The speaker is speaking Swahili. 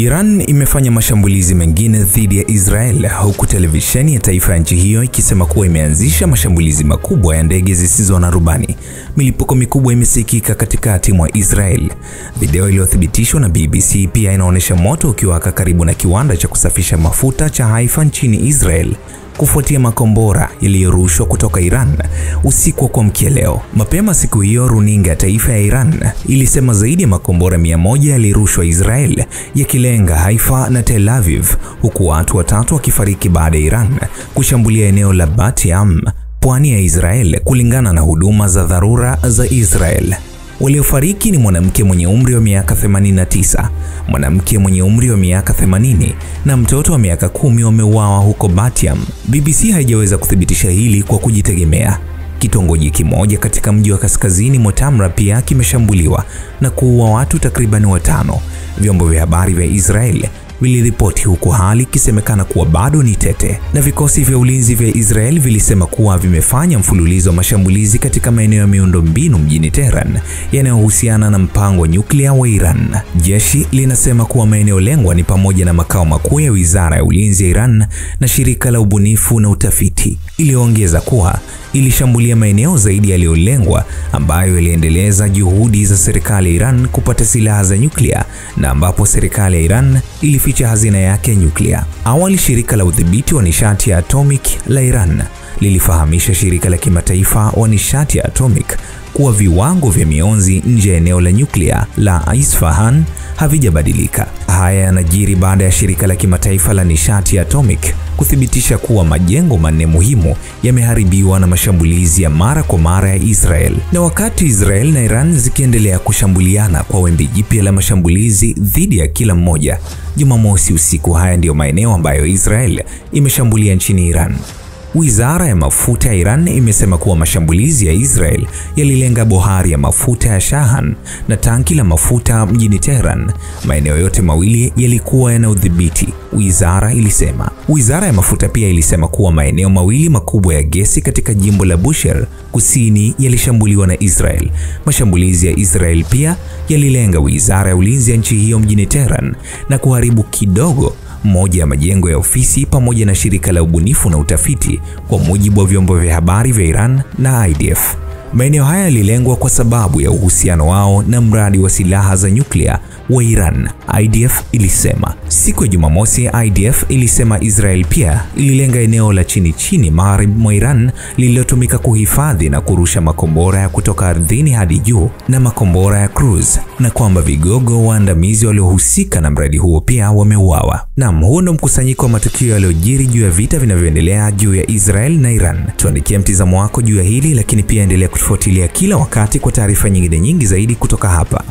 Iran imefanya mashambulizi mengine dhidi ya Israel, huku televisheni ya taifa ya nchi hiyo ikisema kuwa imeanzisha mashambulizi makubwa ya ndege zisizo na rubani. Milipuko mikubwa imesikika katikati mwa Israel. Video iliyothibitishwa na BBC pia inaonyesha moto ukiwaka karibu na kiwanda cha kusafisha mafuta cha Haifa nchini Israel, kufuatia makombora yaliyorushwa kutoka Iran usiku wa kuamkia leo. Mapema siku hiyo, runinga ya taifa ya Iran ilisema zaidi ya makombora 100 yalirushwa Israel yakilenga Haifa na Tel Aviv, huku watu watatu wakifariki baada ya Iran kushambulia eneo la Bat Yam, pwani ya Israel, kulingana na huduma za dharura za Israel. Waliofariki ni mwanamke mwenye umri wa miaka 89, mwanamke mwenye umri wa miaka 80 na mtoto wa miaka 10 wameuawa huko Bat Yam. BBC haijaweza kuthibitisha hili kwa kujitegemea. Kitongoji kimoja katika mji wa kaskazini mwa Tamra pia kimeshambuliwa na kuua watu takriban 5. Vyombo vya habari vya Israel viliripoti, huku hali ikisemekana kuwa bado ni tete, na vikosi vya ulinzi vya Israel vilisema kuwa vimefanya mfululizo wa mashambulizi katika maeneo ya miundombinu mjini Tehran yanayohusiana na mpango wa nyuklia wa Iran. Jeshi linasema kuwa maeneo lengwa ni pamoja na makao makuu ya Wizara ya Ulinzi ya Iran na shirika la ubunifu na utafiti. Iliongeza kuwa ilishambulia maeneo zaidi yaliyolengwa ambayo yaliendeleza juhudi za serikali ya Iran kupata silaha za nyuklia, na ambapo serikali ya Iran ilificha hazina yake ya nyuklia. Awali, shirika la udhibiti wa nishati ya atomic la Iran lilifahamisha shirika la kimataifa wa nishati ya atomic kuwa viwango vya mionzi nje ya eneo la nyuklia la Isfahan havijabadilika. Haya yanajiri baada ya shirika la kimataifa la nishati ya atomic kuthibitisha kuwa majengo manne muhimu yameharibiwa na mashambulizi ya mara kwa mara ya Israel. Na wakati Israel na Iran zikiendelea kushambuliana kwa wimbi jipya la mashambulizi dhidi ya kila mmoja, Jumamosi usiku, haya ndiyo maeneo ambayo Israel imeshambulia nchini Iran. Wizara ya mafuta ya Iran imesema kuwa mashambulizi ya Israel yalilenga bohari ya mafuta ya Shahan na tanki la mafuta mjini Tehran. Maeneo yote mawili yalikuwa yana udhibiti, wizara ilisema. Wizara ya mafuta pia ilisema kuwa maeneo mawili makubwa ya gesi katika jimbo la Bushehr kusini yalishambuliwa na Israel. Mashambulizi ya Israel pia yalilenga wizara ya ulinzi ya nchi hiyo mjini Tehran na kuharibu kidogo moja ya majengo ya ofisi pamoja na shirika la ubunifu na utafiti, kwa mujibu wa vyombo vya habari vya Iran na IDF. Maeneo haya yalilengwa kwa sababu ya uhusiano wao na mradi wa silaha za nyuklia wa Iran, IDF ilisema. Siku ya Jumamosi, IDF ilisema Israel pia ililenga eneo la chini magharibi mwa Iran lililotumika kuhifadhi na kurusha makombora ya kutoka ardhini hadi juu na makombora ya cruise, na kwamba vigogo waandamizi waliohusika na mradi huo pia wameuawa. Naam, huo ndo mkusanyiko wa matukio yaliyojiri juu ya vita vinavyoendelea juu ya Israel na Iran. Tuandikie mtazamo wako juu ya hili, lakini pia endelea kutufuatilia kila wakati kwa taarifa nyingine nyingi zaidi kutoka hapa.